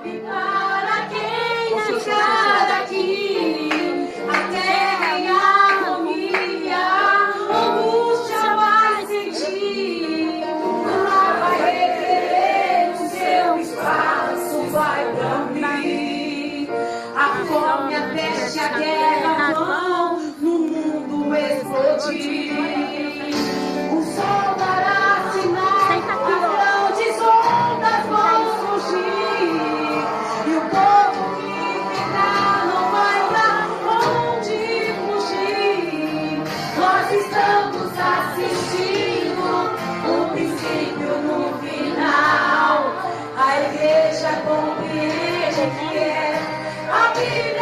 E para quem chegar aqui, a terra em harmonia, angústia vai sentir, ela vai requerer o seu espaço, vai dormir. A fome, a peste, a guerra vão no mundo explodir. O sol dará sinal, as grandes ondas vão surgir. E o povo que ficar não vai pra onde fugir. Nós estamos assistindo o princípio no final. A igreja compreende que é a Bíblia.